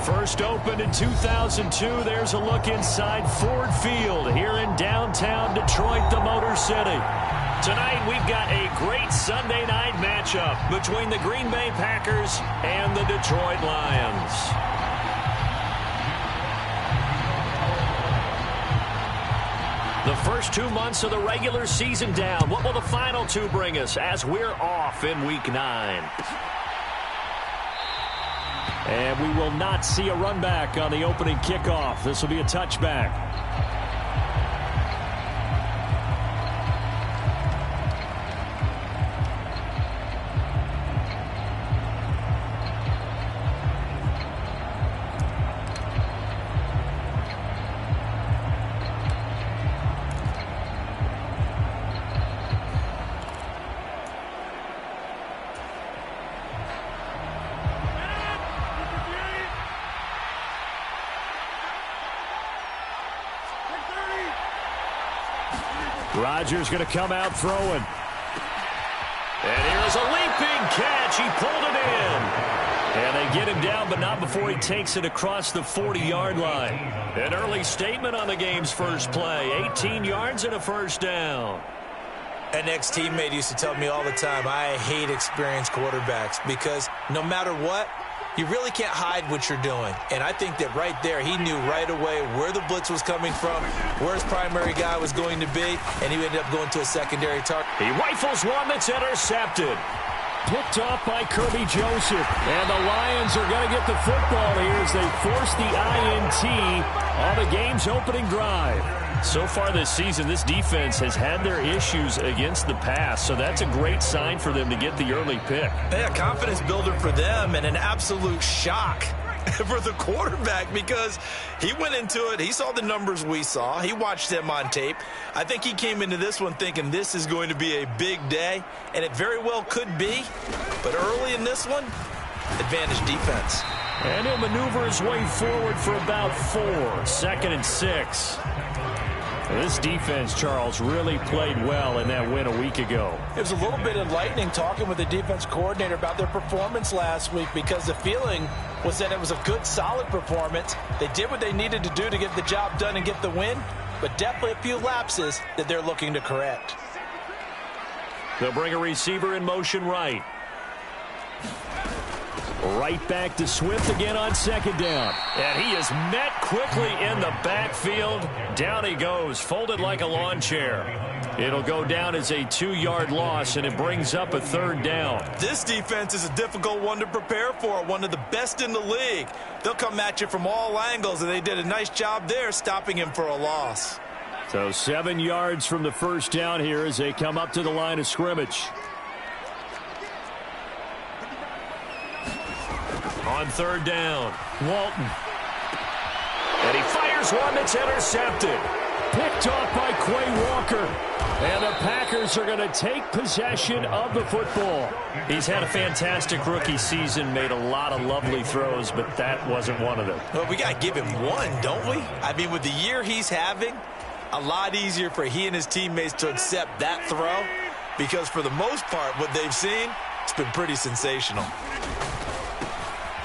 First opened in 2002. There's a look inside Ford Field here in downtown Detroit, the Motor City. Tonight, we've got a great Sunday night matchup between the Green Bay Packers and the Detroit Lions. The first 2 months of the regular season down. What will the final two bring us as we're off in Week 9? And we will not see a run back on the opening kickoff. This will be a touchback. Rodgers going to come out throwing. And here's a leaping catch. He pulled it in. And they get him down, but not before he takes it across the 40-yard line. An early statement on the game's first play. 18 yards and a first down. An ex-teammate used to tell me all the time, I hate experienced quarterbacks because no matter what, you really can't hide what you're doing. And I think that right there, he knew right away where the blitz was coming from, where his primary guy was going to be, and he ended up going to a secondary target. He rifles one that's intercepted. Picked off by Kirby Joseph. And the Lions are going to get the football here as they force the INT on the game's opening drive. So far this season, this defense has had their issues against the pass, so that's a great sign for them to get the early pick. Yeah, confidence builder for them and an absolute shock for the quarterback because he went into it. He saw the numbers we saw. He watched them on tape. I think he came into this one thinking this is going to be a big day, and it very well could be. But early in this one, advantage defense. And he'll maneuver his way forward for about 4. 2nd and 6. This defense, Charles, really played well in that win a week ago. It was a little bit enlightening talking with the defense coordinator about their performance last week because the feeling was that it was a good, solid performance. They did what they needed to do to get the job done and get the win, but definitely a few lapses that they're looking to correct. They'll bring a receiver in motion right. Right back to Swift again on 2nd down. And he is met quickly in the backfield. Down he goes, folded like a lawn chair. It'll go down as a 2-yard loss, and it brings up a 3rd down. This defense is a difficult one to prepare for, one of the best in the league. They'll come at you from all angles, and they did a nice job there stopping him for a loss. So 7 yards from the first down here as they come up to the line of scrimmage. On 3rd down, Walton. And he fires one that's intercepted. Picked off by Quay Walker. And the Packers are going to take possession of the football. He's had a fantastic rookie season, made a lot of lovely throws, but that wasn't one of them. Well, we got to give him one, don't we? I mean, with the year he's having, a lot easier for he and his teammates to accept that throw because for the most part, what they've seen, it's been pretty sensational.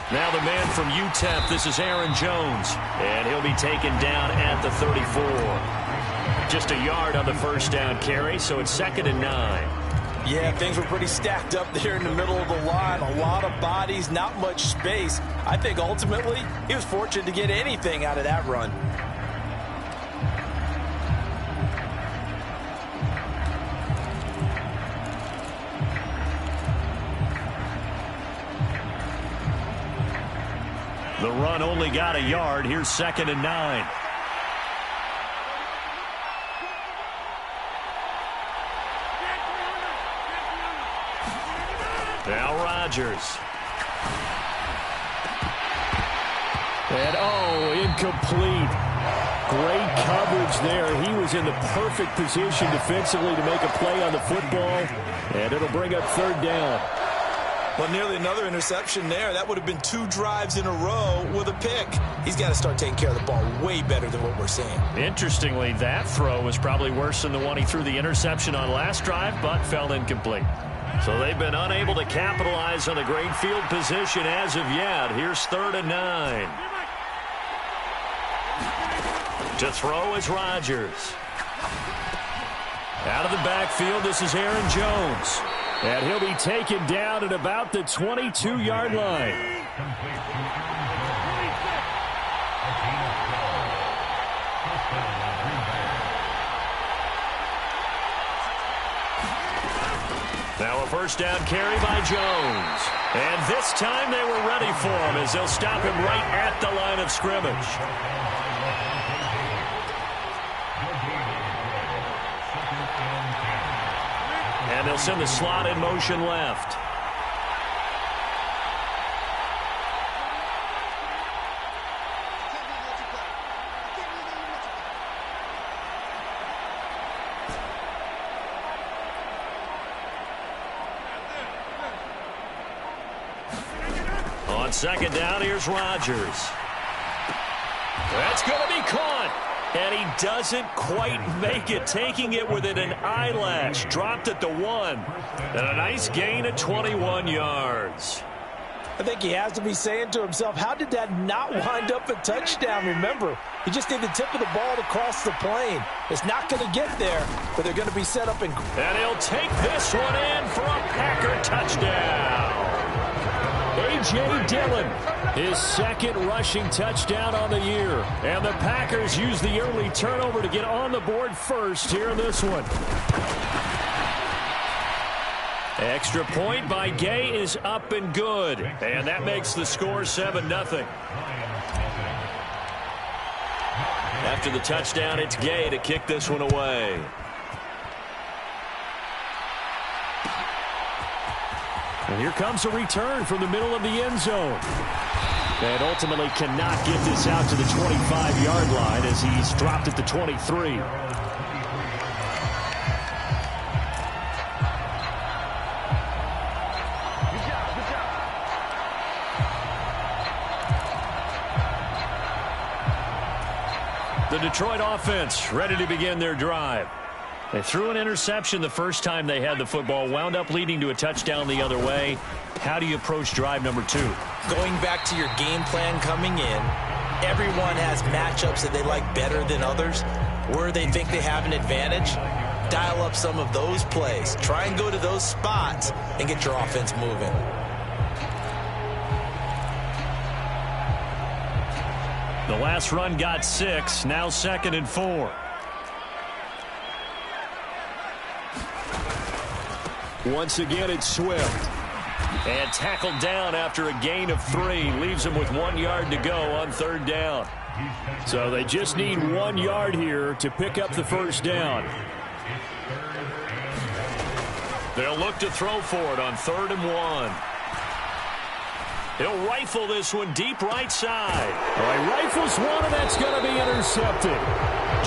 Now the man from UTEP, this is Aaron Jones, and he'll be taken down at the 34. Just a yard on the first down carry, so it's 2nd and 9. Yeah, things were pretty stacked up there in the middle of the line. A lot of bodies, not much space. I think ultimately he was fortunate to get anything out of that run. The run only got a yard. Here's 2nd and 9. Now Rodgers. And incomplete. Great coverage there. He was in the perfect position defensively to make a play on the football. And it'll bring up 3rd down. Well, nearly another interception there. That would have been 2 drives in a row with a pick. He's got to start taking care of the ball way better than what we're seeing. Interestingly, that throw was probably worse than the one he threw the interception on last drive, but fell incomplete. So they've been unable to capitalize on a great field position as of yet. Here's 3rd and 9. To throw is Rodgers. Out of the backfield, this is Aaron Jones. And he'll be taken down at about the 22-yard line. Now a first down carry by Jones. And this time they were ready for him as they'll stop him right at the line of scrimmage. And they'll send the slot in motion left. On 2nd down, here's Rodgers. That's going to be caught. And he doesn't quite make it, taking it within an eyelash. Dropped at the 1. And a nice gain of 21 yards. I think he has to be saying to himself, how did that not wind up a touchdown? Remember, he just need the tip of the ball to cross the plane. It's not going to get there, but they're going to be set up. And he'll take this one in for a Packer touchdown. A.J. Dillon, his 2nd rushing touchdown on the year. And the Packers use the early turnover to get on the board first here in this one. Extra point by Gay is up and good. And that makes the score 7-0. After the touchdown, it's Gay to kick this one away. And here comes a return from the middle of the end zone. And ultimately cannot get this out to the 25-yard line as he's dropped at the 23. The Detroit offense ready to begin their drive. They threw an interception the first time they had the football, wound up leading to a touchdown the other way. How do you approach drive number 2? Going back to your game plan coming in, everyone has matchups that they like better than others. Where they think they have an advantage, dial up some of those plays. Try and go to those spots and get your offense moving. The last run got 6, now 2nd and 4. Once again, it's Swift. And tackled down after a gain of 3. Leaves him with 1 yard to go on 3rd down. So they just need 1 yard here to pick up the first down. They'll look to throw for it on 3rd and 1. He'll rifle this one deep right side. Well, he rifles one, and that's going to be intercepted.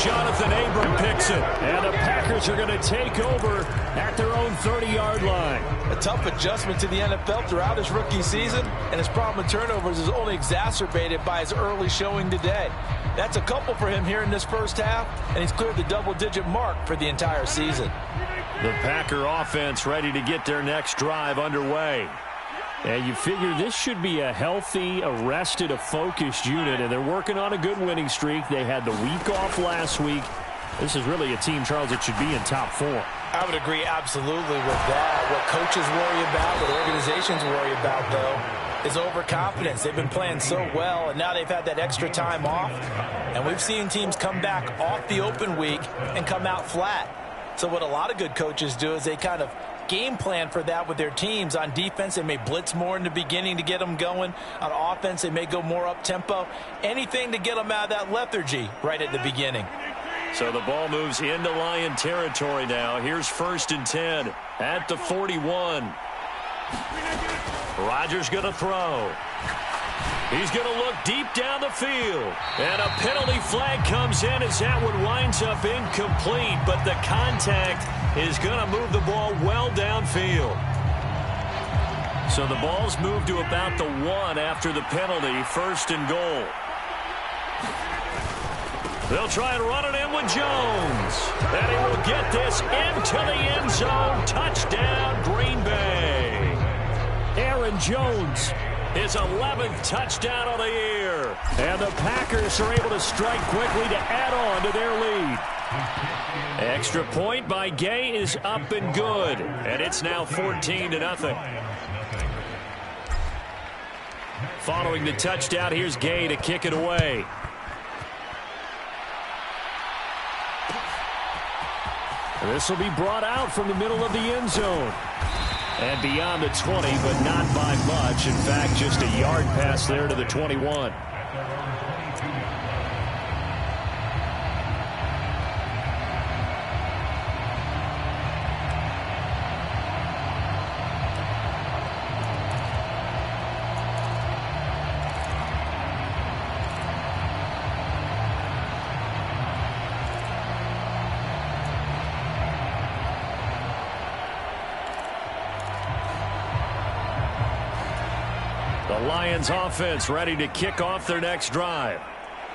Jonathan Abram picks it, and the Packers are going to take over at their own 30-yard line. A tough adjustment to the NFL throughout his rookie season, and his problem with turnovers is only exacerbated by his early showing today. That's a couple for him here in this first half, and he's cleared the double-digit mark for the entire season. The Packer offense ready to get their next drive underway. And you figure this should be a healthy, a rested, a focused unit, and they're working on a good winning streak. They had the week off last week. This is really a team, Charles, that should be in top 4. I would agree absolutely with that. What coaches worry about, what organizations worry about, though, is overconfidence. They've been playing so well, and now they've had that extra time off. And we've seen teams come back off the open week and come out flat. So what a lot of good coaches do is they kind of game plan for that with their teams. On defense, they may blitz more in the beginning to get them going. On offense, they may go more up-tempo. Anything to get them out of that lethargy right at the beginning. So the ball moves into Lion territory now. Here's 1st and 10 at the 41. Rodgers going to throw. He's going to look deep down the field. And a penalty flag comes in as that one winds up incomplete. But the contact is going to move the ball well downfield. So the ball's moved to about the 1 after the penalty. 1st and goal. They'll try and run it in with Jones. And he will get this into the end zone. Touchdown, Green Bay. Aaron Jones. His 11th touchdown on the year. And the Packers are able to strike quickly to add on to their lead. Extra point by Gay is up and good. And it's now 14-0. Following the touchdown, here's Gay to kick it away. This will be brought out from the middle of the end zone. And beyond the 20, but not by much. In fact, just a yard pass there to the 21. Lions offense ready to kick off their next drive.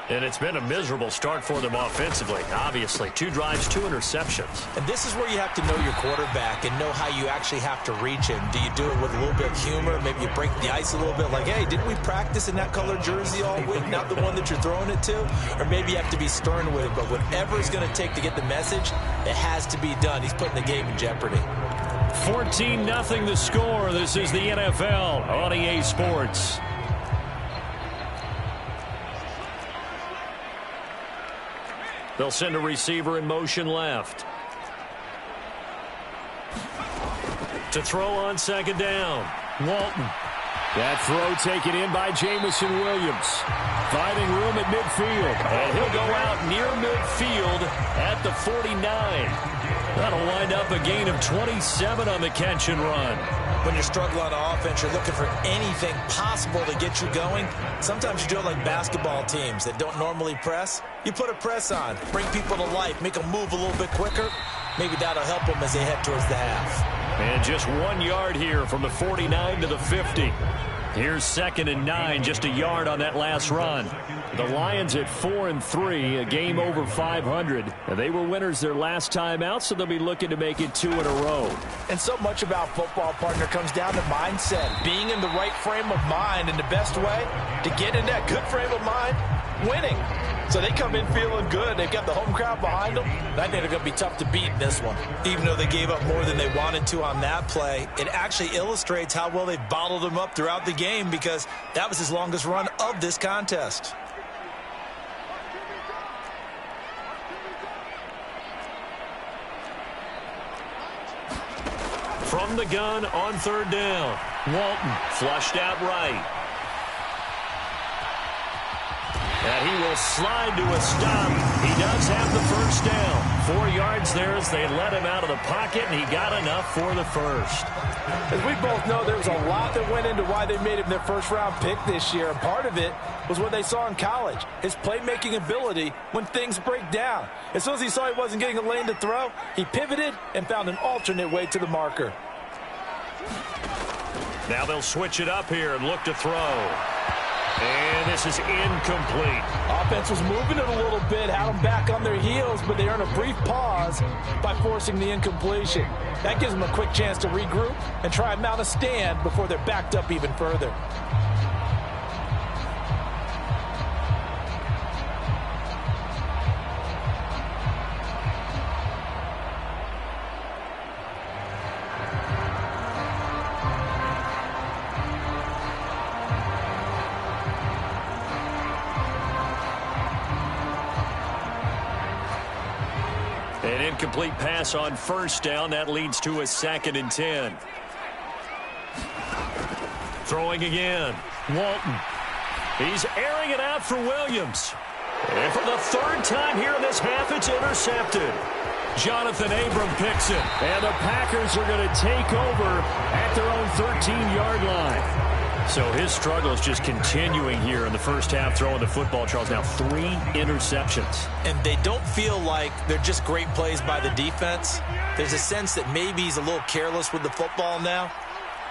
And it's been a miserable start for them offensively. Obviously, 2 drives, 2 interceptions. And this is where you have to know your quarterback and know how you actually have to reach him. Do you do it with a little bit of humor? Maybe you break the ice a little bit like, hey, didn't we practice in that color jersey all week? Not the one that you're throwing it to? Or maybe you have to be stern with it. But whatever it's going to take to get the message, it has to be done. He's putting the game in jeopardy. 14-0 the score. This is the NFL on EA Sports. They'll send a receiver in motion left. To throw on second down. Walton. That throw taken in by Jameson Williams. Finding room at midfield. And he'll go out near midfield at the 49. That'll wind up a gain of 27 on the catch and run. When you're struggling on offense, you're looking for anything possible to get you going. Sometimes you do it like basketball teams that don't normally press. You put a press on, bring people to life, make them move a little bit quicker. Maybe that'll help them as they head towards the half. And just 1 yard here from the 49 to the 50. Here's 2nd and 9, just a yard on that last run. The Lions at 4-3, a game over 500. And they were winners their last time out, so they'll be looking to make it 2 in a row. And so much about football, partner, comes down to mindset. Being in the right frame of mind, and the best way to get in that good frame of mind, winning. So they come in feeling good. They've got the home crowd behind them. And I think they're going to be tough to beat in this one. Even though they gave up more than they wanted to on that play, it actually illustrates how well they've bottled them up throughout the game because that was his longest run of this contest. From the gun on 3rd down. Walton flushed out right. And he will slide to a stop. He does have the first down. 4 yards there as they let him out of the pocket, and he got enough for the first. As we both know, there was a lot that went into why they made him their first-round pick this year. And part of it was what they saw in college, his playmaking ability when things break down. As soon as he saw he wasn't getting a lane to throw, he pivoted and found an alternate way to the marker. Now they'll switch it up here and look to throw. And this is incomplete. Offense was moving it a little bit, had them back on their heels, but they earn a brief pause by forcing the incompletion. That gives them a quick chance to regroup and try and mount a stand before they're backed up even further. An incomplete pass on 1st down. That leads to a 2nd and 10. Throwing again. Walton. He's airing it out for Williams. And for the 3rd time here in this half, it's intercepted. Jonathan Abram picks it. And the Packers are going to take over at their own 13-yard line. So his struggle is just continuing here in the first half, throwing the football, Charles. Now 3 interceptions. And they don't feel like they're just great plays by the defense. There's a sense that maybe he's a little careless with the football now.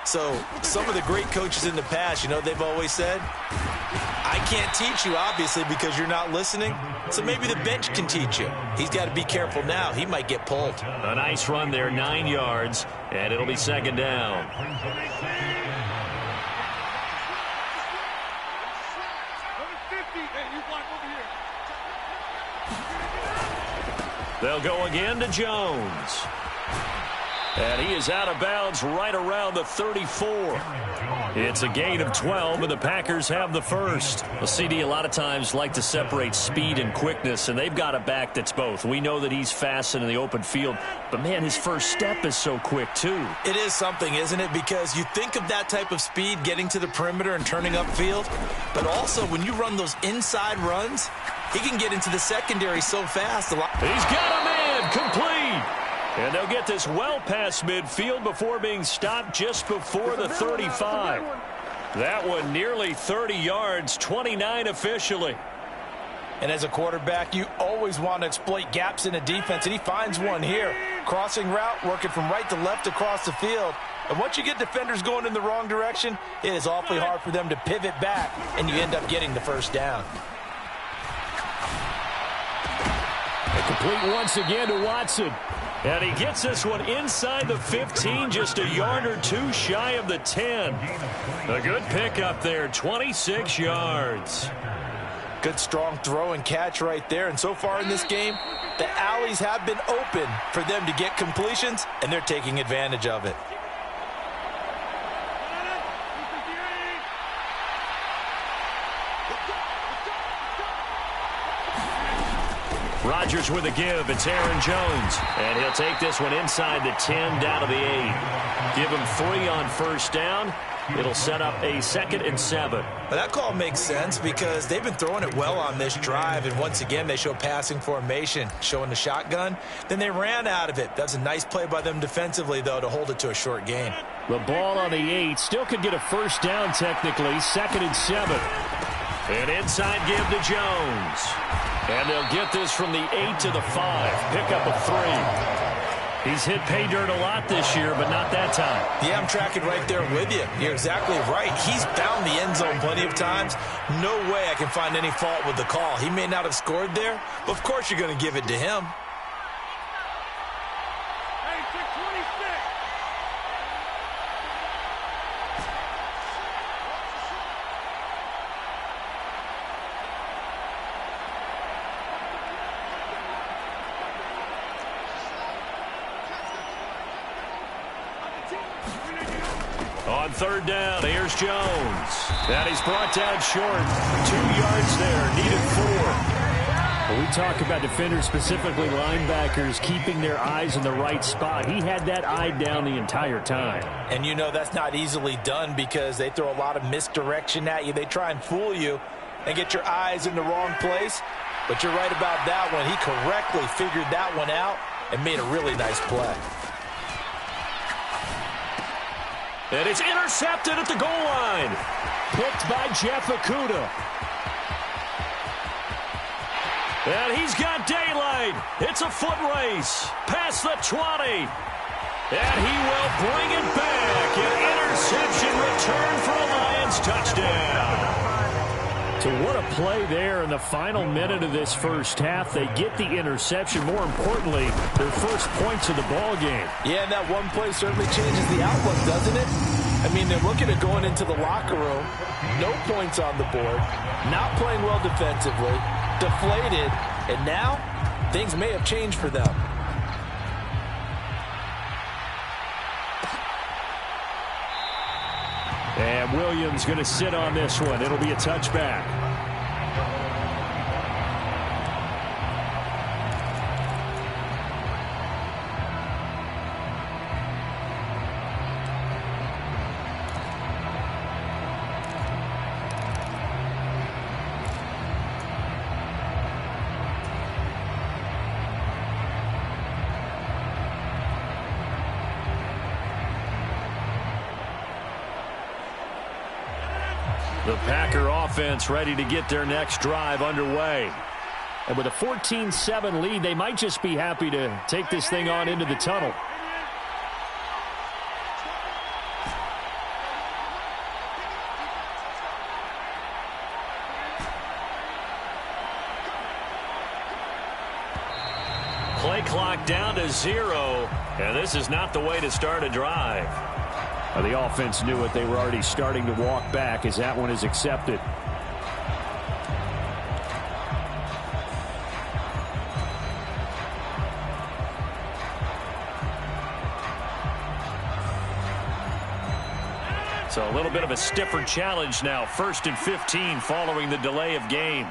So some of the great coaches in the past, you know, they've always said, I can't teach you, obviously, because you're not listening. So maybe the bench can teach you. He's got to be careful now. He might get pulled. A nice run there, 9 yards, and it'll be 2nd down. They'll go again to Jones. And he is out of bounds right around the 34. It's a gain of 12, and the Packers have the first. Well, CD, a lot of times like to separate speed and quickness, and they've got a back that's both. We know that he's fast in the open field, but, man, his first step is so quick, too. It is something, isn't it? Because you think of that type of speed getting to the perimeter and turning upfield, but also when you run those inside runs, he can get into the secondary so fast. He's got a man complete. And they'll get this well past midfield before being stopped just before the 35. That one nearly 30 yards, 29 officially. And as a quarterback, you always want to exploit gaps in a defense, and he finds one here. Crossing route, working from right to left across the field. And once you get defenders going in the wrong direction, it is awfully hard for them to pivot back, and you end up getting the first down. And complete once again to Watson. And he gets this one inside the 15, just a yard or two shy of the 10. A good pickup there, 26 yards. Good strong throw and catch right there. And so far in this game, the alleys have been open for them to get completions, and they're taking advantage of it. Rodgers with a give. It's Aaron Jones. And he'll take this one inside the 10 down to the 8. Give him 3 on first down. It'll set up a 2nd and 7. Well, that call makes sense because they've been throwing it well on this drive. And once again, they show passing formation, showing the shotgun. Then they ran out of it. That's a nice play by them defensively, though, to hold it to a short gain. The ball on the 8. Still could get a first down technically. 2nd and 7. And inside give to Jones. And they'll get this from the 8 to the 5. Pickup of 3. He's hit pay dirt a lot this year, but not that time. Yeah, I'm tracking right there with you. You're exactly right. He's found the end zone plenty of times. No way I can find any fault with the call. He may not have scored there, but of course you're going to give it to him. On third down, here's Jones. And he's brought down short. 2 yards there, needed 4. Well, we talk about defenders, specifically linebackers, keeping their eyes in the right spot. He had that eye down the entire time. And you know that's not easily done because they throw a lot of misdirection at you. They try and fool you and get your eyes in the wrong place. But you're right about that one. He correctly figured that one out and made a really nice play. And it's intercepted at the goal line. Picked by Jeff Okudah. And he's got daylight. It's a foot race. Past the 20. And he will bring it back. An interception return for a Lions touchdown. So what a play there in the final minute of this first half. They get the interception. More importantly, their first points of the ball game. Yeah, and that one play certainly changes the outlook, doesn't it? I mean, they're looking at going into the locker room. No points on the board. Not playing well defensively. Deflated. And now, things may have changed for them. And Williams going to sit on this one. It'll be a touchback. The Packer offense ready to get their next drive underway. And with a 14-7 lead, they might just be happy to take this thing on into the tunnel. Play clock down to 0, and this is not the way to start a drive. The offense knew it. They were already starting to walk back as that one is accepted. So a little bit of a stiffer challenge now. 1st and 15 following the delay of game.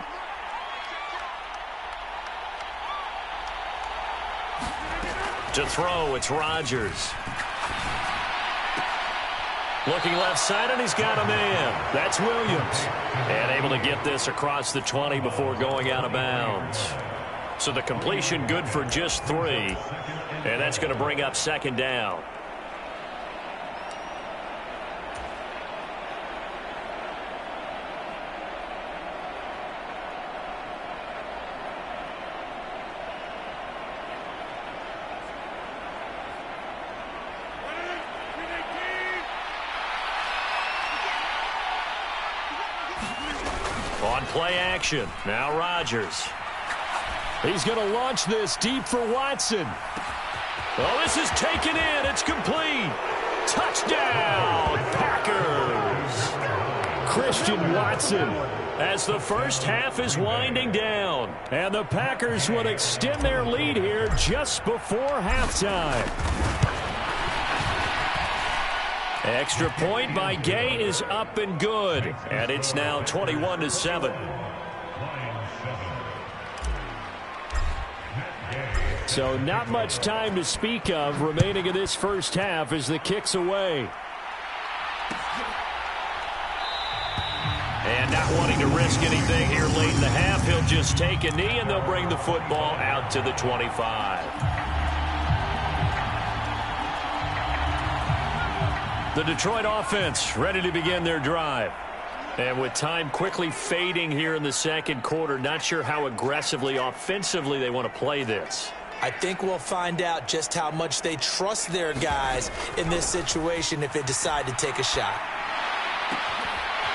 To throw, it's Rodgers. Looking left side, and he's got a man. That's Williams. And able to get this across the 20 before going out of bounds. So the completion good for just 3. And that's going to bring up 2nd down. On play action, now Rodgers. He's going to launch this deep for Watson. Oh, this is taken in. It's complete. Touchdown, Packers. Christian Watson as the first half is winding down. And the Packers would extend their lead here just before halftime. Extra point by Gay is up and good. And it's now 21-7. So not much time to speak of remaining in this first half as the kick's away. And not wanting to risk anything here late in the half, he'll just take a knee and they'll bring the football out to the 25. The Detroit offense ready to begin their drive. And with time quickly fading here in the second quarter, not sure how aggressively, offensively they want to play this. I think we'll find out just how much they trust their guys in this situation if they decide to take a shot.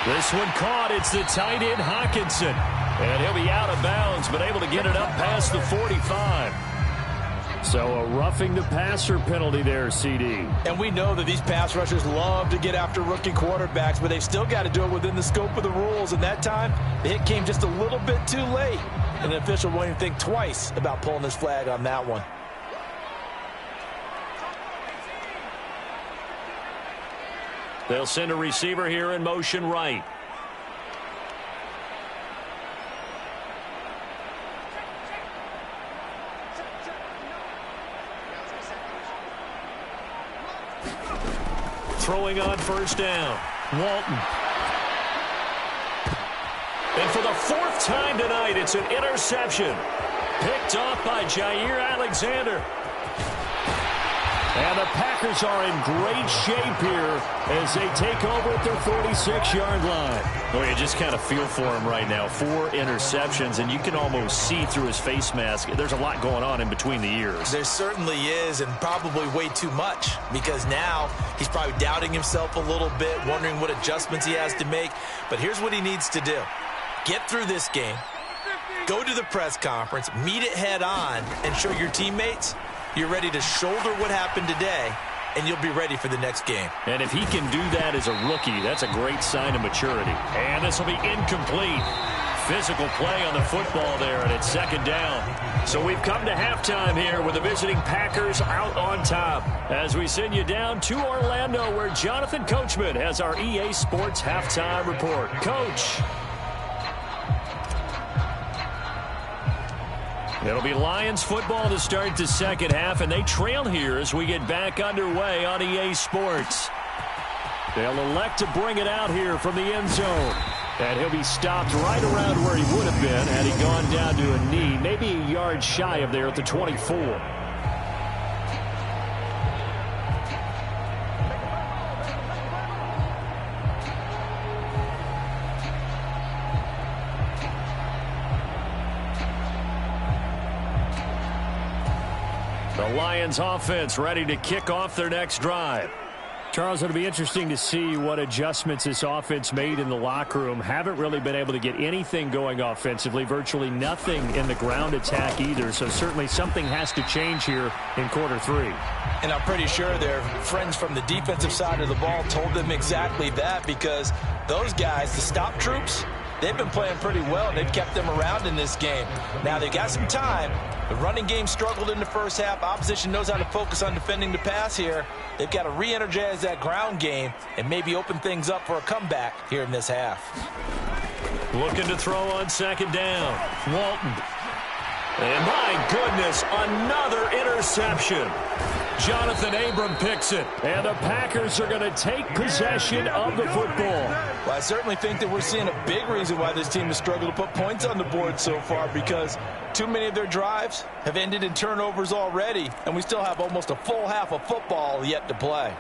This one caught. It's the tight end Hockenson. And he'll be out of bounds, but able to get it up past the 45. So a roughing the passer penalty there, CD. And we know that these pass rushers love to get after rookie quarterbacks, but they've still got to do it within the scope of the rules. And that time, the hit came just a little bit too late. And the official won't even think twice about pulling his flag on that one. They'll send a receiver here in motion right. Throwing on first down, Walton. And for the 4th time tonight, it's an interception. Picked off by Jair Alexander. And the Packers are in great shape here as they take over at their 46-yard line. Oh, you just kind of feel for him right now. 4 interceptions, and you can almost see through his face mask. There's a lot going on in between the ears. There certainly is, and probably way too much, because now he's probably doubting himself a little bit, wondering what adjustments he has to make. But here's what he needs to do. Get through this game, go to the press conference, meet it head on, and show your teammates you're ready to shoulder what happened today, and you'll be ready for the next game. And if he can do that as a rookie, that's a great sign of maturity. And this will be incomplete. Physical play on the football there, and it's 2nd down. So we've come to halftime here with the visiting Packers out on top. As we send you down to Orlando, where Jonathan Coachman has our EA Sports Halftime Report. Coach. It'll be Lions football to start the second half, and they trail here as we get back underway on EA Sports. They'll elect to bring it out here from the end zone. And he'll be stopped right around where he would have been had he gone down to a knee, maybe a yard shy of there at the 24. The Lions offense ready to kick off their next drive. Charles, it'll be interesting to see what adjustments this offense made in the locker room. Haven't really been able to get anything going offensively, virtually nothing in the ground attack either. So certainly something has to change here in quarter 3. And I'm pretty sure their friends from the defensive side of the ball told them exactly that, because those guys, the stop troops, they've been playing pretty well. They've kept them around in this game. Now they've got some time, The running game struggled in the first half. Opposition knows how to focus on defending the pass here. They've got to re-energize that ground game and maybe open things up for a comeback here in this half. Looking to throw on second down. Walton. And my goodness, another interception. Jonathan Abram picks it. And the Packers are going to take possession of the football. Well, I certainly think that we're seeing a big reason why this team has struggled to put points on the board so far, because too many of their drives have ended in turnovers already, and we still have almost a full half of football yet to play.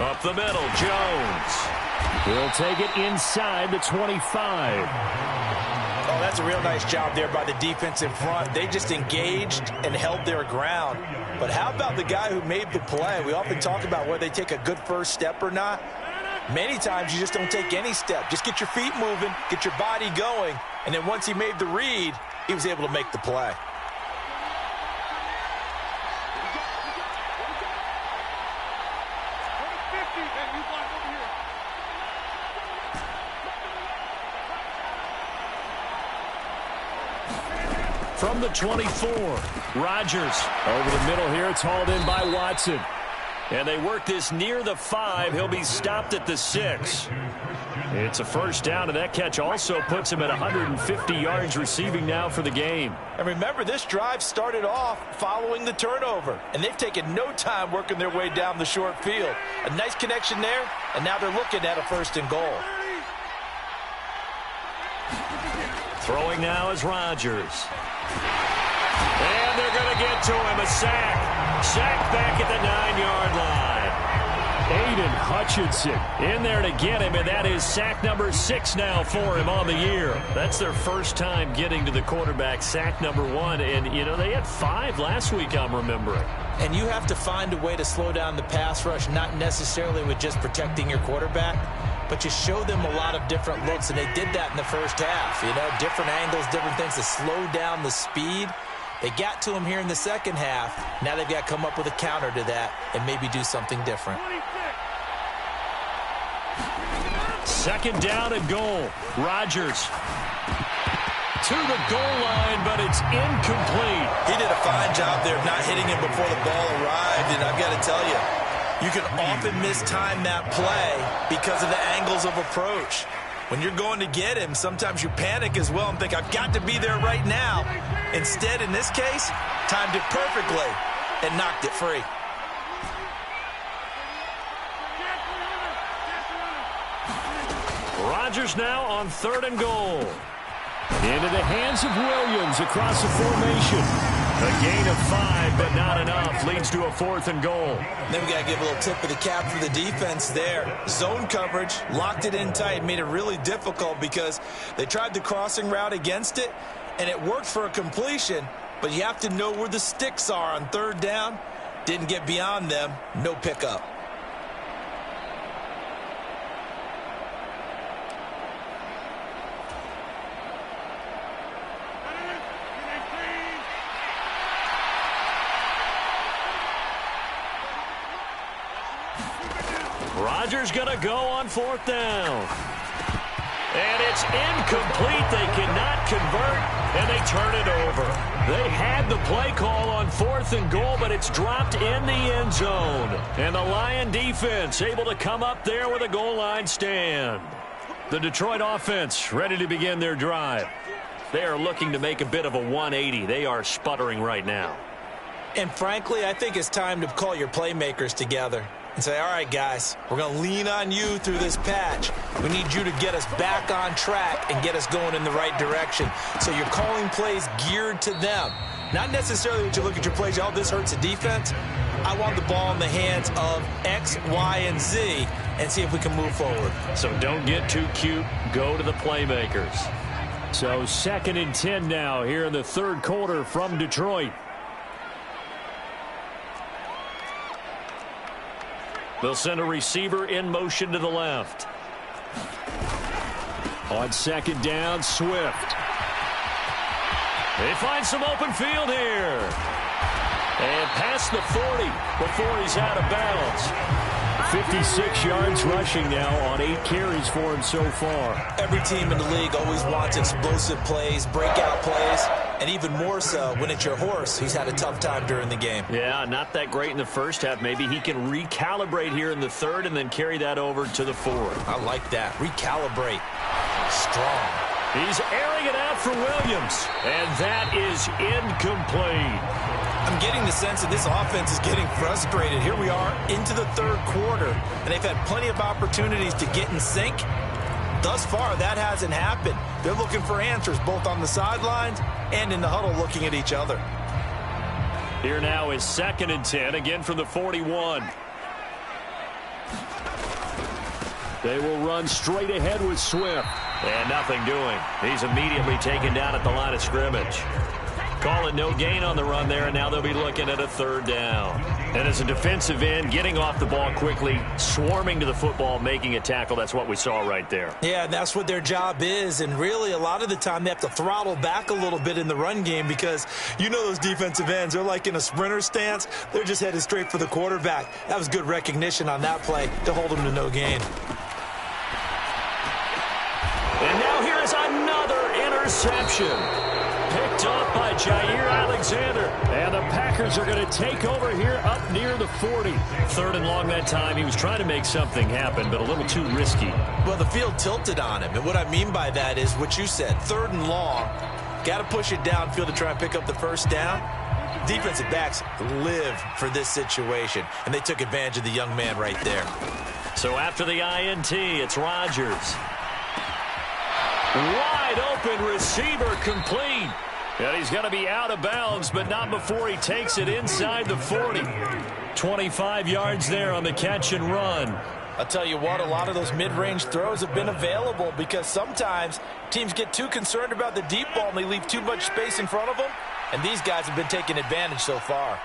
Up the middle, Jones. He'll take it inside the 25. Oh, that's a real nice job there by the defense in front. They just engaged and held their ground. But how about the guy who made the play? We often talk about whether they take a good first step or not. Many times you just don't take any step. Just get your feet moving, get your body going, and then once he made the read, he was able to make the play. From the 24, Rodgers over the middle here. It's hauled in by Watson. And they work this near the 5. He'll be stopped at the 6. It's a first down, and that catch also puts him at 150 yards receiving now for the game. And remember, this drive started off following the turnover, and they've taken no time working their way down the short field. A nice connection there, and now they're looking at a 1st and goal. Throwing now is Rodgers. And they're going to get to him. A sack. Sack back at the 9-yard line. Aiden Hutchinson in there to get him, and that is sack number 6 now for him on the year. That's their first time getting to the quarterback, sack number 1. And, you know, they had 5 last week, I'm remembering. And you have to find a way to slow down the pass rush, not necessarily with just protecting your quarterback, but you show them a lot of different looks, and they did that in the first half. You know, different angles, different things to slow down the speed. They got to him here in the second half. Now they've got to come up with a counter to that and maybe do something different. Second down and goal. Rodgers to the goal line, but it's incomplete. He did a fine job there of not hitting him before the ball arrived, and I've got to tell you, you can often mistime that play because of the angles of approach. When you're going to get him, sometimes you panic as well and think, I've got to be there right now. Instead, in this case, timed it perfectly and knocked it free. Rodgers now on 3rd and goal. Into the hands of Williams across the formation. A gain of 5, but not enough. Leads to a 4th and goal. Then we got to give a little tip of the cap for the defense there. Zone coverage, locked it in tight, made it really difficult because they tried the crossing route against it, and it worked for a completion, but you have to know where the sticks are on 3rd down. Didn't get beyond them, no pickup. Rodgers going to go on 4th down. And it's incomplete. They cannot convert, and they turn it over. They had the play call on 4th and goal, but it's dropped in the end zone. And the Lion defense able to come up there with a goal line stand. The Detroit offense ready to begin their drive. They are looking to make a bit of a 180. They are sputtering right now. And frankly, I think it's time to call your playmakers together and say, all right, guys, we're going to lean on you through this patch. We need you to get us back on track and get us going in the right direction. So you're calling plays geared to them. Not necessarily that you look at your plays, oh, this hurts the defense. I want the ball in the hands of X, Y, and Z and see if we can move forward. So don't get too cute. Go to the playmakers. So 2nd and 10 now here in the 3rd quarter from Detroit. They'll send a receiver in motion to the left. On second down, Swift. They find some open field here. And past the 40 before he's out of bounds. 56 yards rushing now on 8 carries for him so far. Every team in the league always wants explosive plays, breakout plays, and even more so when it's your horse who's had a tough time during the game. Yeah, not that great in the first half. Maybe he can recalibrate here in the third and then carry that over to the fourth. I like that. Recalibrate. Strong. He's airing it out for Williams, and that is incomplete. I'm getting the sense that this offense is getting frustrated. Here we are into the third quarter, and they've had plenty of opportunities to get in sync. Thus far, that hasn't happened. They're looking for answers both on the sidelines and in the huddle looking at each other. Here now is 2nd and 10, again from the 41. They will run straight ahead with Swift. And nothing doing. He's immediately taken down at the line of scrimmage. Call it no gain on the run there, and now they'll be looking at a 3rd down. And as a defensive end, getting off the ball quickly, swarming to the football, making a tackle, that's what we saw right there. Yeah, that's what their job is, and really a lot of the time they have to throttle back a little bit in the run game because you know those defensive ends, they're like in a sprinter stance. They're just headed straight for the quarterback. That was good recognition on that play to hold him to no gain. And now here is another interception. Picked up by Jair Alexander. And the Packers are going to take over here up near the 40. 3rd and long that time. He was trying to make something happen, but a little too risky. Well, the field tilted on him. And what I mean by that is what you said. 3rd and long. Got to push it downfield to try and pick up the first down. Defensive backs live for this situation. And they took advantage of the young man right there. So after the INT, it's Rodgers. Wide open receiver complete. And he's going to be out of bounds, but not before he takes it inside the 40. 25 yards there on the catch and run. I'll tell you what, a lot of those mid-range throws have been available because sometimes teams get too concerned about the deep ball and they leave too much space in front of them. And these guys have been taking advantage so far.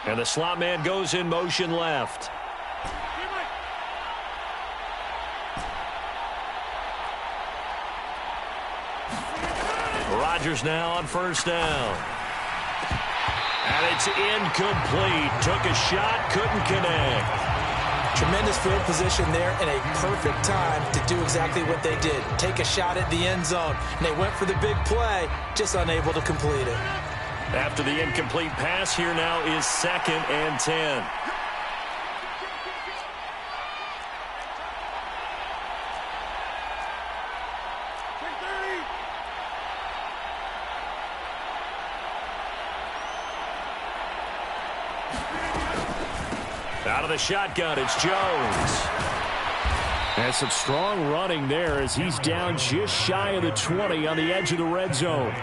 And the slot man goes in motion left. Rodgers now on 1st down. And it's incomplete. Took a shot, couldn't connect. Tremendous field position there and a perfect time to do exactly what they did. Take a shot at the end zone. And they went for the big play, just unable to complete it. After the incomplete pass, here now is 2nd and 10. Out of the shotgun, it's Jones. And some strong running there as he's down just shy of the 20 on the edge of the red zone.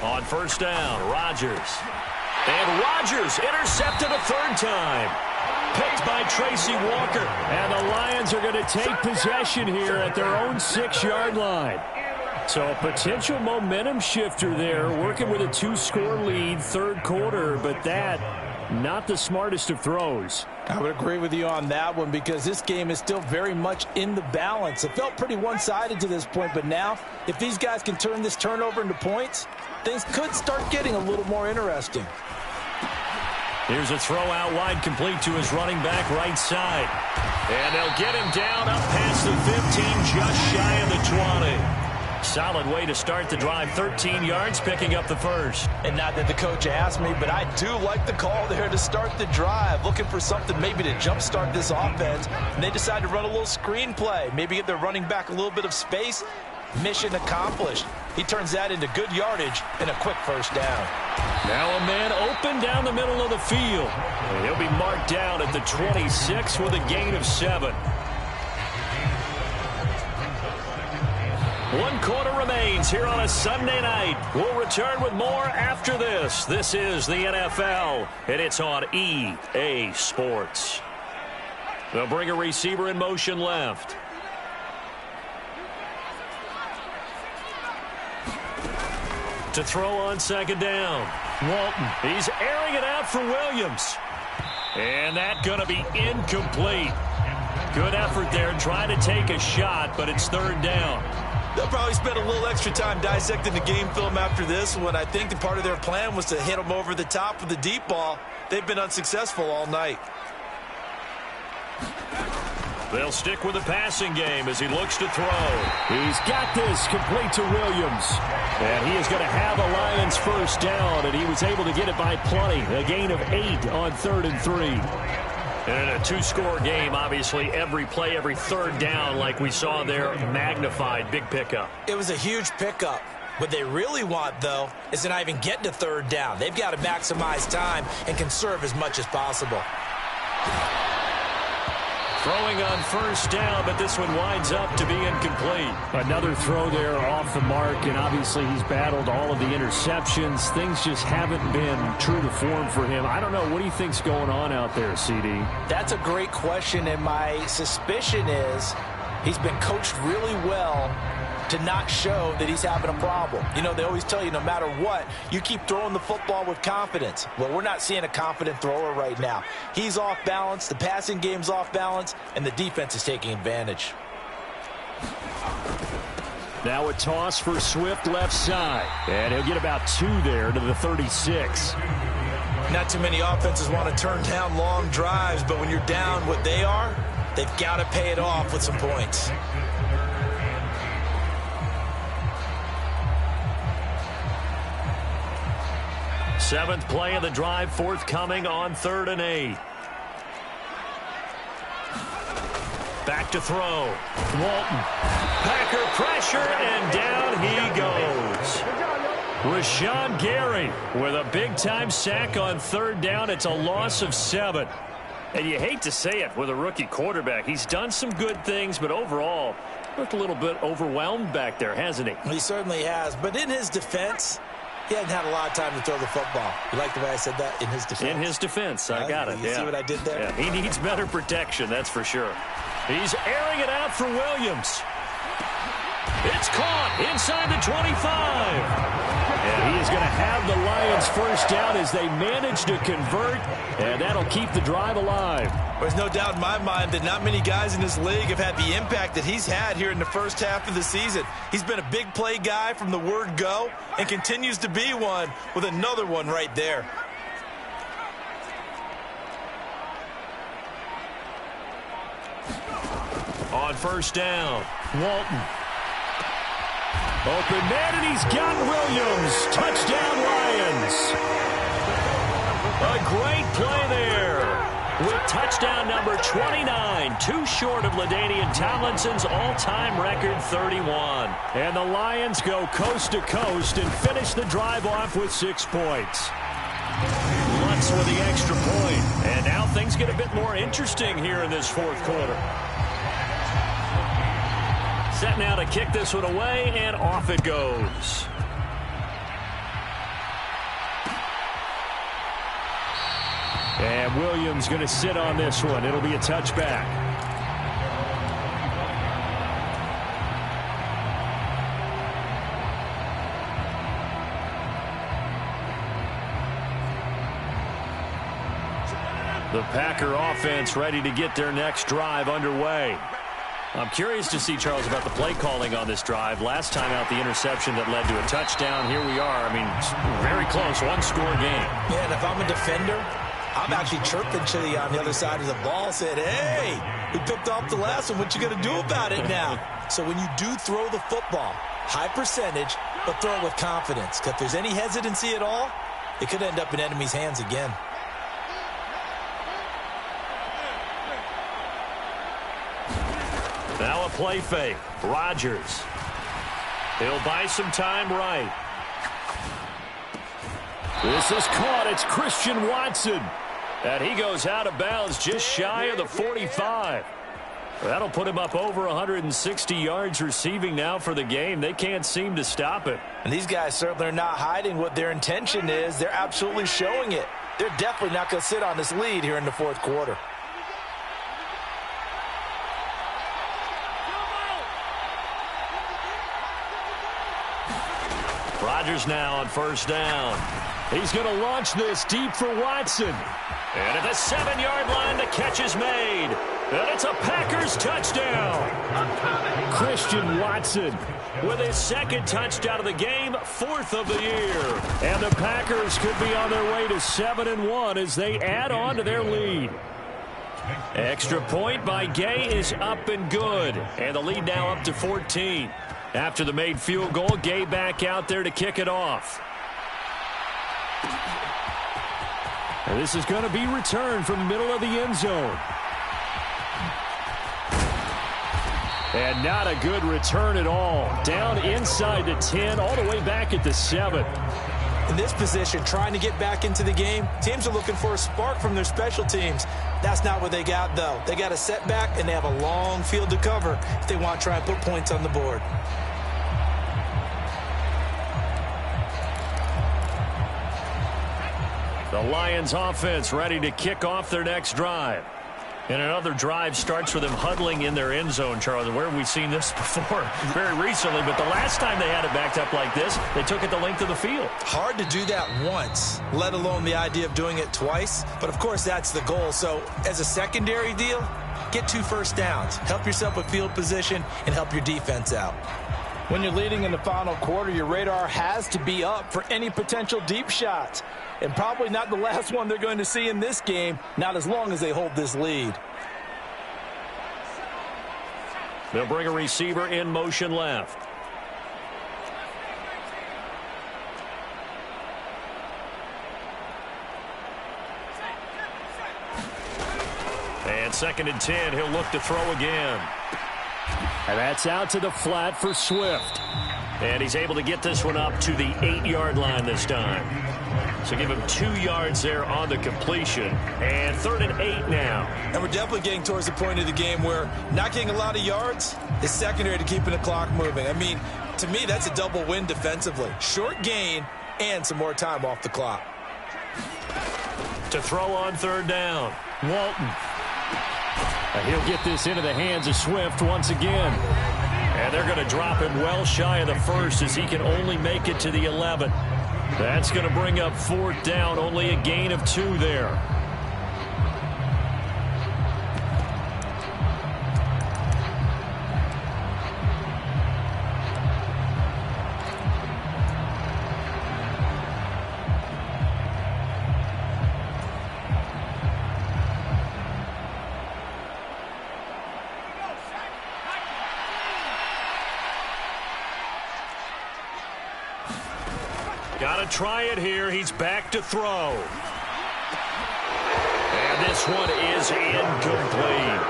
On 1st down, Rodgers. And Rodgers intercepted a 3rd time. Picked by Tracy Walker. And the Lions are going to take possession here at their own 6-yard line. So a potential momentum shifter there, working with a 2-score lead, 3rd quarter, but that not the smartest of throws. I would agree with you on that one because this game is still very much in the balance. It felt pretty one-sided to this point, but now if these guys can turn this turnover into points, things could start getting a little more interesting. Here's a throw out wide, complete to his running back right side. And they'll get him down up past the 15, just shy of the 20. Solid way to start the drive. 13 yards, picking up the first. And not that the coach asked me, but I do like the call there to start the drive. Looking for something maybe to jumpstart this offense. And they decide to run a little screen play. Maybe get their running back a little bit of space. Mission accomplished. He turns that into good yardage and a quick first down. Now a man open down the middle of the field. And he'll be marked down at the 26 with a gain of 7. 1 quarter remains here on a Sunday night. We'll return with more after this. This is the NFL, and it's on EA Sports. They'll bring a receiver in motion left. To throw on second down. Walton, he's airing it out for Williams. And that's going to be incomplete. Good effort there trying to take a shot, but it's third down. They'll probably spend a little extra time dissecting the game film after this one. I think the part of their plan was to hit them over the top with the deep ball. They've been unsuccessful all night. They'll stick with the passing game as he looks to throw. He's got this complete to Williams. And he is going to have a Lions first down, and he was able to get it by plenty. A gain of 8 on 3rd and 3. And in a two-score game, obviously, every play, every third down, like we saw there, magnified. Big pickup. It was a huge pickup. What they really want, though, is to not even get to third down. They've got to maximize time and conserve as much as possible. Throwing on first down, but this one winds up to be incomplete. Another throw there off the mark, and obviously he's battled all of the interceptions. Things just haven't been true to form for him. I don't know. What do you think's going on out there, CD? That's a great question, and my suspicion is he's been coached really well to not show that he's having a problem. You know, they always tell you no matter what, you keep throwing the football with confidence. Well, we're not seeing a confident thrower right now. He's off balance, the passing game's off balance, and the defense is taking advantage. Now a toss for Swift left side. And he'll get about 2 there to the 36. Not too many offenses want to turn down long drives, but when you're down what they are, they've got to pay it off with some points. Seventh play of the drive forthcoming on 3rd and 8. Back to throw. Walton. Packer pressure, and down he goes. Rashawn Gary with a big-time sack on 3rd down. It's a loss of 7. And you hate to say it with a rookie quarterback. He's done some good things, but overall, looked a little bit overwhelmed back there, hasn't he? He certainly has. But in his defense, he hasn't had a lot of time to throw the football. You like the way I said that? In his defense. In his defense. I got it. You see what I did there? Yeah, he needs better protection, that's for sure. He's airing it out for Williams. It's caught inside the 25. And he is going to have the Lions first down as they manage to convert, and that'll keep the drive alive. There's no doubt in my mind that not many guys in this league have had the impact that he's had here in the first half of the season. He's been a big play guy from the word go and continues to be one with another one right there. On first down, Walton. Open man, and he's got Williams. Touchdown, Lions. A great play there with touchdown number 29, too short of LaDainian Tomlinson's all-time record 31. And the Lions go coast to coast and finish the drive off with 6 points. Lutz with the extra point. And now things get a bit more interesting here in this fourth quarter. Set now to kick this one away, and off it goes. And Williams going to sit on this one. It'll be a touchback. The Packer offense ready to get their next drive underway. I'm curious to see, Charles, about the play calling on this drive. Last time out, the interception that led to a touchdown. Here we are. I mean, very close, one-score game. Yeah, and if I'm a defender, I'm actually chirping to you on the other side of the ball, said, hey, we picked off the last one. What you going to do about it now? So when you do throw the football, high percentage, but throw it with confidence. Because if there's any hesitancy at all, it could end up in enemy's hands again. Now a play fake. Rodgers. He'll buy some time right. This is caught. It's Christian Watson. And he goes out of bounds just shy of the 45. That'll put him up over 160 yards receiving now for the game. They can't seem to stop it. And these guys certainly are not hiding what their intention is. They're absolutely showing it. They're definitely not going to sit on this lead here in the fourth quarter. Rodgers now on first down. He's going to launch this deep for Watson. And at the 7-yard line, the catch is made. And it's a Packers touchdown. Christian Watson with his second touchdown of the game, 4th of the year. And the Packers could be on their way to 7-1 as they add on to their lead. Extra point by Gay is up and good. And the lead now up to 14. After the made field goal, Gay back out there to kick it off. And this is going to be returned from the middle of the end zone. And not a good return at all. Down inside the 10, all the way back at the 7. In this position, trying to get back into the game, teams are looking for a spark from their special teams. That's not what they got, though. They got a setback, and they have a long field to cover if they want to try and put points on the board. The Lions offense ready to kick off their next drive. And another drive starts with them huddling in their end zone, Charles. Where have we seen this before? Very recently, but the last time they had it backed up like this, they took it the length of the field. Hard to do that once, let alone the idea of doing it twice. But, of course, that's the goal. So, as a secondary deal, get 2 first downs. Help yourself with field position and help your defense out. When you're leading in the final quarter, your radar has to be up for any potential deep shots. And probably not the last one they're going to see in this game, not as long as they hold this lead. They'll bring a receiver in motion left. And 2nd and 10, he'll look to throw again. And that's out to the flat for Swift. And he's able to get this one up to the 8-yard line this time. So give him 2 yards there on the completion. And 3rd and 8 now. And we're definitely getting towards the point of the game where not getting a lot of yards is secondary to keeping the clock moving. I mean, to me, that's a double win defensively. Short gain and some more time off the clock. To throw on 3rd down, Walton. He'll get this into the hands of Swift once again. And they're going to drop him well shy of the 1st as he can only make it to the 11. That's going to bring up 4th down, only a gain of 2 there. Got to try it here. He's back to throw. And this one is incomplete.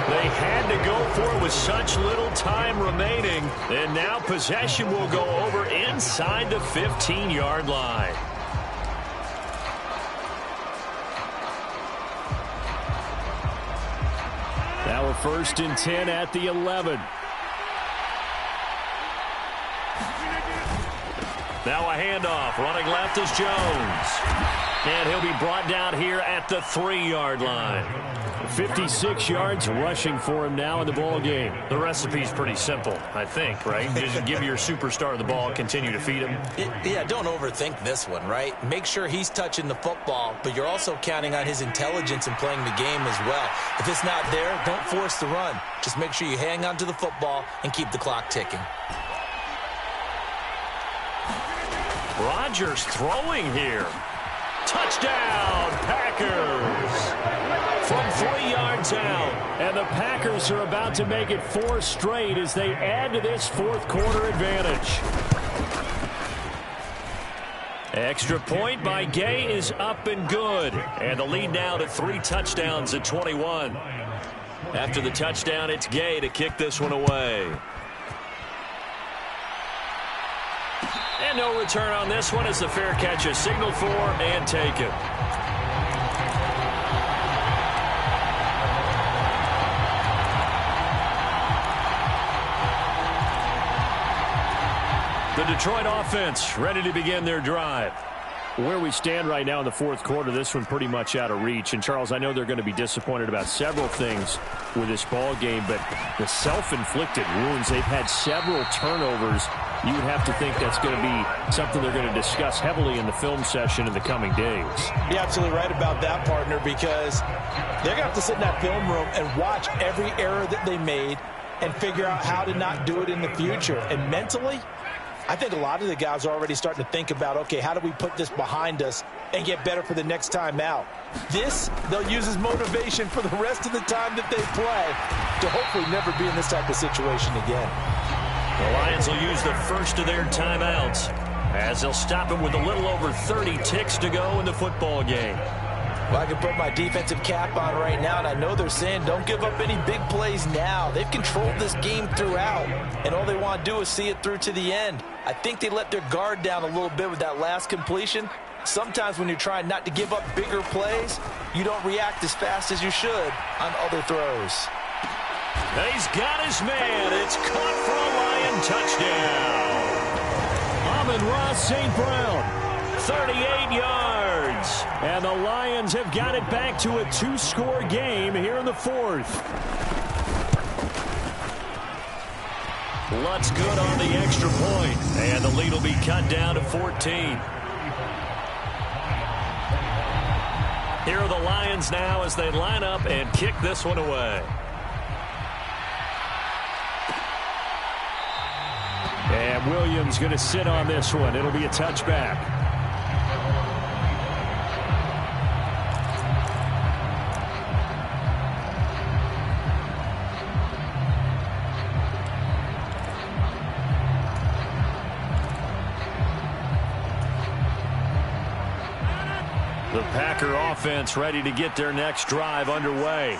They had to go for it with such little time remaining. And now possession will go over inside the 15-yard line. Now a 1st and 10 at the 11. Now a handoff. Running left is Jones. And he'll be brought down here at the 3-yard line. 56 yards rushing for him now in the ball game. The recipe's pretty simple, I think, right? Just give your superstar the ball, continue to feed him. Yeah, don't overthink this one, right? Make sure he's touching the football, but you're also counting on his intelligence in playing the game as well. If it's not there, don't force the run. Just make sure you hang on to the football and keep the clock ticking. Rodgers throwing here. Touchdown, Packers! From 3 yards out. And the Packers are about to make it 4 straight as they add to this 4th quarter advantage. Extra point by Gay is up and good. And the lead now to 3 touchdowns at 21. After the touchdown, it's Gay to kick this one away. And no return on this one as the fair catch is signaled for and taken. The Detroit offense ready to begin their drive. Where we stand right now in the 4th quarter, this one pretty much out of reach. And, Charles, I know they're going to be disappointed about several things with this ball game, but the self-inflicted wounds, they've had several turnovers you would have to think that's going to be something they're going to discuss heavily in the film session in the coming days. You're absolutely right about that, partner, because they're going to have to sit in that film room and watch every error that they made and figure out how to not do it in the future. And mentally, I think a lot of the guys are already starting to think about, okay, how do we put this behind us and get better for the next time out? This, they'll use as motivation for the rest of the time that they play to hopefully never be in this type of situation again. The Lions will use the first of their timeouts as they'll stop it with a little over 30 ticks to go in the football game. Well, I can put my defensive cap on right now, and I know they're saying don't give up any big plays now. They've controlled this game throughout, and all they want to do is see it through to the end. I think they let their guard down a little bit with that last completion. Sometimes when you're trying not to give up bigger plays, you don't react as fast as you should on other throws. He's got his man. It's caught for a Lion touchdown. Amon-Ra St. Brown, 38 yards. And the Lions have got it back to a 2-score game here in the fourth. Lutz good on the extra point. And the lead will be cut down to 14. Here are the Lions now as they line up and kick this one away. And Williams going to sit on this one. It'll be a touchback. The Packer offense ready to get their next drive underway.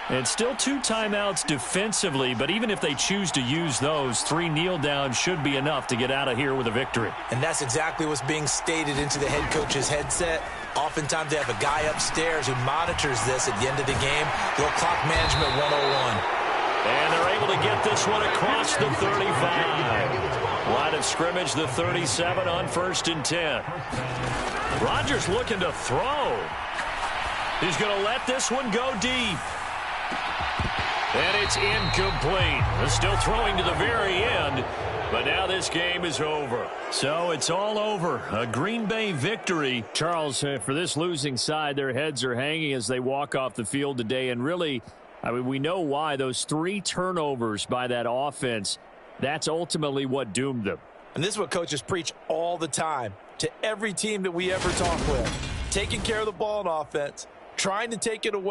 And still 2 timeouts defensively, but even if they choose to use those, 3 kneel downs should be enough to get out of here with a victory. And that's exactly what's being stated into the head coach's headset. Oftentimes they have a guy upstairs who monitors this at the end of the game. Little clock management 101. And they're able to get this one across the 35. Line of scrimmage, the 37 on 1st and 10. Rodgers looking to throw. He's going to let this one go deep. And it's incomplete. They're still throwing to the very end, but now this game is over. So it's all over. A Green Bay victory. Charles, for this losing side, their heads are hanging as they walk off the field today. And really, I mean, we know why. Those 3 turnovers by that offense, that's ultimately what doomed them. And this is what coaches preach all the time to every team that we ever talk with. Taking care of the ball on offense, trying to take it away.